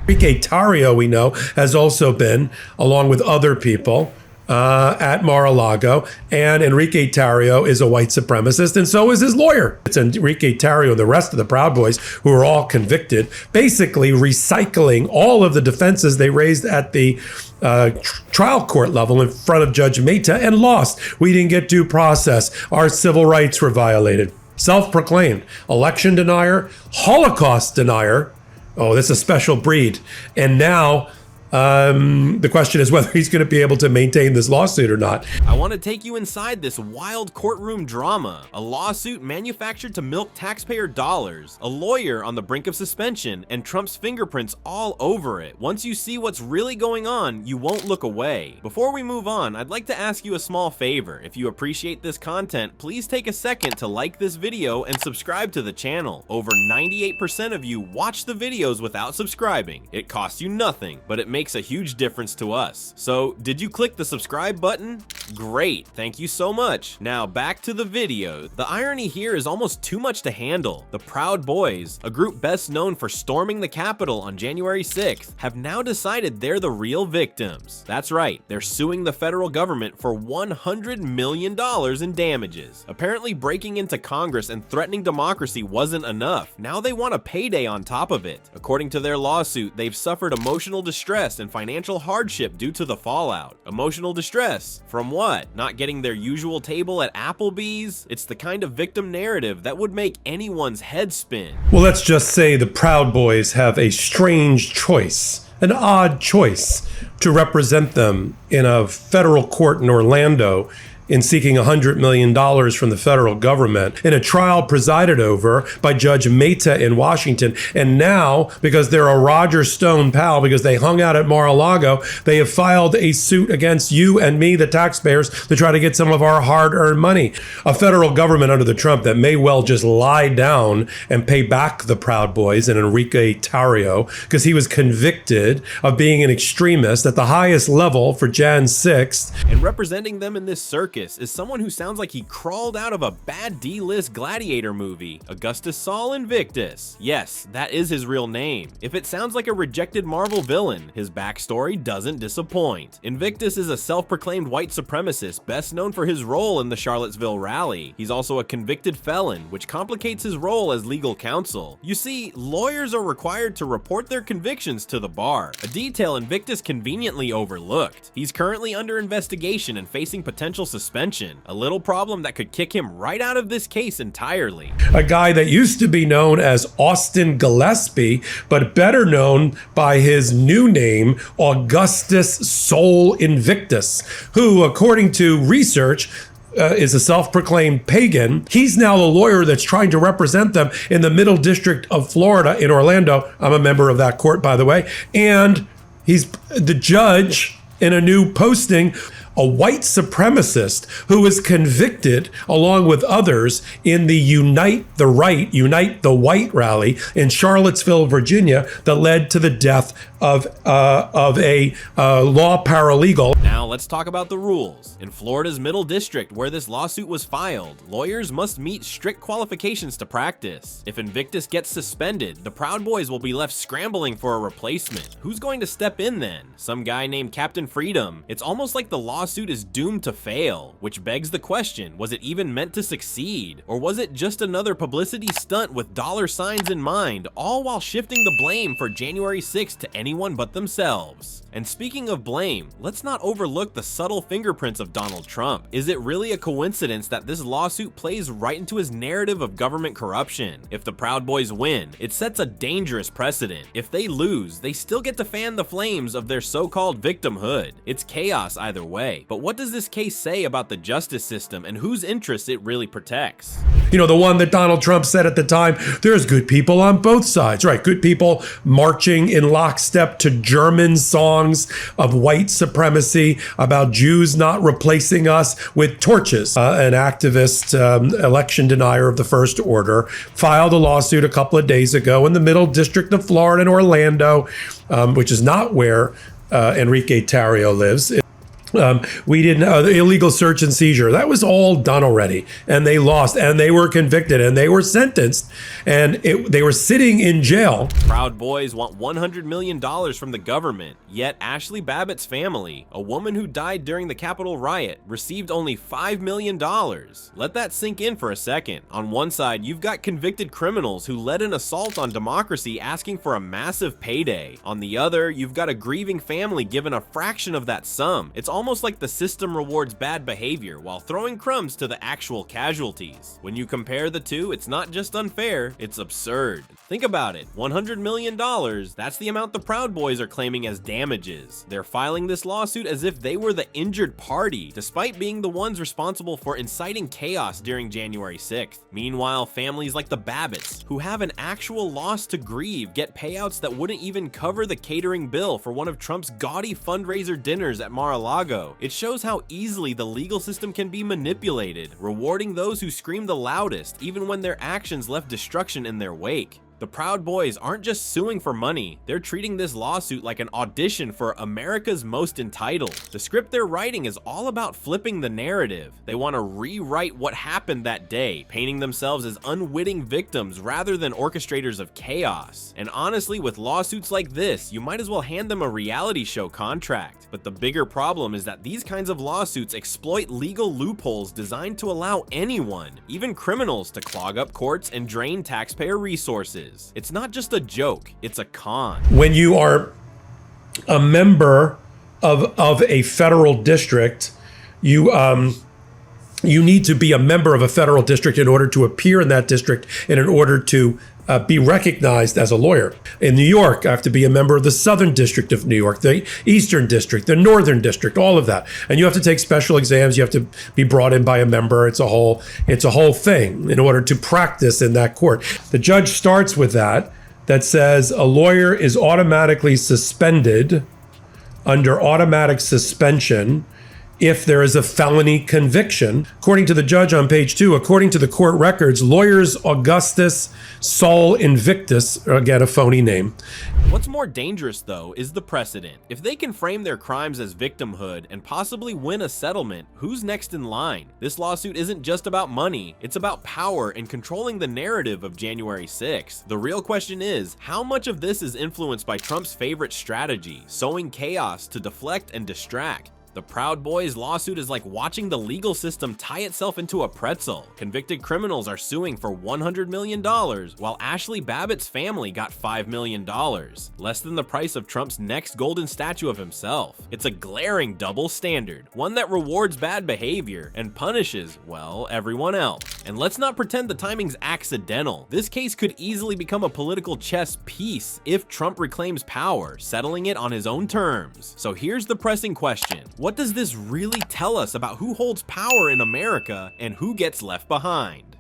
Enrique Tarrio, we know, has also been, along with other people, at Mar-a-Lago, and Enrique Tarrio is a white supremacist, and so is his lawyer. It's Enrique Tarrio and the rest of the Proud Boys, who are all convicted, basically recycling all of the defenses they raised at the trial court level in front of Judge Mehta and lost. We didn't get due process. Our civil rights were violated. Self-proclaimed election denier, Holocaust denier. Oh, that's a special breed. And now the question is whether he's going to be able to maintain this lawsuit or not. I want to take you inside this wild courtroom drama, a lawsuit manufactured to milk taxpayer dollars, a lawyer on the brink of suspension, and Trump's fingerprints all over it. Once you see what's really going on, you won't look away. Before we move on, I'd like to ask you a small favor. If you appreciate this content, please take a second to like this video and subscribe to the channel. Over 98% of you watch the videos without subscribing. It costs you nothing, but it makes a huge difference to us. So, did you click the subscribe button? Great, thank you so much. Now back to the video. The irony here is almost too much to handle. The Proud Boys, a group best known for storming the Capitol on January 6th, have now decided they're the real victims. That's right, they're suing the federal government for $100 million in damages. Apparently breaking into Congress and threatening democracy wasn't enough. Now they want a payday on top of it. According to their lawsuit, they've suffered emotional distress and financial hardship due to the fallout. Emotional distress from what? Not getting their usual table at Applebee's? It's the kind of victim narrative that would make anyone's head spin. Well, let's just say the Proud Boys have a strange choice, an odd choice, to represent them in a federal court in Orlando in seeking $100 million from the federal government in a trial presided over by Judge Mehta in Washington. And now, because they're a Roger Stone pal, because they hung out at Mar-a-Lago, they have filed a suit against you and me, the taxpayers, to try to get some of our hard-earned money. A federal government under the Trump that may well just lie down and pay back the Proud Boys and Enrique Tarrio, because he was convicted of being an extremist at the highest level for Jan 6th. And representing them in this circuit is someone who sounds like he crawled out of a bad D-list gladiator movie, Augustus Sol Invictus. Yes, that is his real name. If it sounds like a rejected Marvel villain, his backstory doesn't disappoint. Invictus is a self-proclaimed white supremacist best known for his role in the Charlottesville rally. He's also a convicted felon, which complicates his role as legal counsel. You see, lawyers are required to report their convictions to the bar, a detail Invictus conveniently overlooked. He's currently under investigation and facing potential suspension, a little problem that could kick him right out of this case entirely. A guy that used to be known as Austin Gillespie, but better known by his new name, Augustus Sol Invictus, who, according to research, is a self-proclaimed pagan. He's now the lawyer that's trying to represent them in the Middle District of Florida in Orlando. I'm a member of that court, by the way. And he's the judge in a new posting, a white supremacist who was convicted along with others in the Unite the White rally in Charlottesville, Virginia, that led to the death of a law paralegal. Now let's talk about the rules. In Florida's Middle District, where this lawsuit was filed, lawyers must meet strict qualifications to practice. If Invictus gets suspended, the Proud Boys will be left scrambling for a replacement. Who's going to step in then? Some guy named Captain Freedom. It's almost like the lawsuit is doomed to fail, which begs the question, was it even meant to succeed? Or was it just another publicity stunt with dollar signs in mind, all while shifting the blame for January 6th to anyone but themselves? And speaking of blame, let's not overlook the subtle fingerprints of Donald Trump. Is it really a coincidence that this lawsuit plays right into his narrative of government corruption? If the Proud Boys win, it sets a dangerous precedent. If they lose, they still get to fan the flames of their so-called victimhood. It's chaos either way. But what does this case say about the justice system and whose interests it really protects? You know, the one that Donald Trump said at the time, there's good people on both sides, right? Good people marching in lockstep to German songs of white supremacy about Jews not replacing us with torches. An activist, election denier of the First Order, filed a lawsuit a couple of days ago in the Middle District of Florida in Orlando, which is not where Enrique Tarrio lives. We didn't the illegal search and seizure. That was all done already, and they lost, and they were convicted, and they were sentenced, and they were sitting in jail. Proud Boys want $100 million from the government, yet Ashli Babbitt's family, a woman who died during the Capitol riot, received only $5 million. Let that sink in for a second. On one side, you've got convicted criminals who led an assault on democracy asking for a massive payday. On the other, you've got a grieving family given a fraction of that sum. It's almost like the system rewards bad behavior while throwing crumbs to the actual casualties. When you compare the two, it's not just unfair, it's absurd. Think about it, $100 million, that's the amount the Proud Boys are claiming as damages. They're filing this lawsuit as if they were the injured party, despite being the ones responsible for inciting chaos during January 6th. Meanwhile, families like the Babbitts, who have an actual loss to grieve, get payouts that wouldn't even cover the catering bill for one of Trump's gaudy fundraiser dinners at Mar-a-Lago. It shows how easily the legal system can be manipulated, rewarding those who scream the loudest, even when their actions left destruction in their wake. The Proud Boys aren't just suing for money, they're treating this lawsuit like an audition for America's Most Entitled. The script they're writing is all about flipping the narrative. They want to rewrite what happened that day, painting themselves as unwitting victims rather than orchestrators of chaos. And honestly, with lawsuits like this, you might as well hand them a reality show contract. But the bigger problem is that these kinds of lawsuits exploit legal loopholes designed to allow anyone, even criminals, to clog up courts and drain taxpayer resources. It's not just a joke, it's a con. When you are a member of a federal district, you need to be a member of a federal district in order to appear in that district and in order to be recognized as a lawyer. In New York, I have to be a member of the Southern District of New York, the Eastern District, the Northern District, all of that. And you have to take special exams. You have to be brought in by a member. It's a whole thing in order to practice in that court. The judge starts with that says a lawyer is automatically suspended under automatic suspension if there is a felony conviction. According to the judge on page 2, according to the court records, lawyers Augustus Sol Invictus, again a phony name. What's more dangerous though is the precedent. If they can frame their crimes as victimhood and possibly win a settlement, who's next in line? This lawsuit isn't just about money, it's about power and controlling the narrative of January 6th. The real question is, how much of this is influenced by Trump's favorite strategy, sowing chaos to deflect and distract? The Proud Boys lawsuit is like watching the legal system tie itself into a pretzel. Convicted criminals are suing for $100 million, while Ashli Babbitt's family got $5 million, less than the price of Trump's next golden statue of himself. It's a glaring double standard, one that rewards bad behavior and punishes, well, everyone else. And let's not pretend the timing's accidental. This case could easily become a political chess piece if Trump reclaims power, settling it on his own terms. So here's the pressing question. What does this really tell us about who holds power in America and who gets left behind?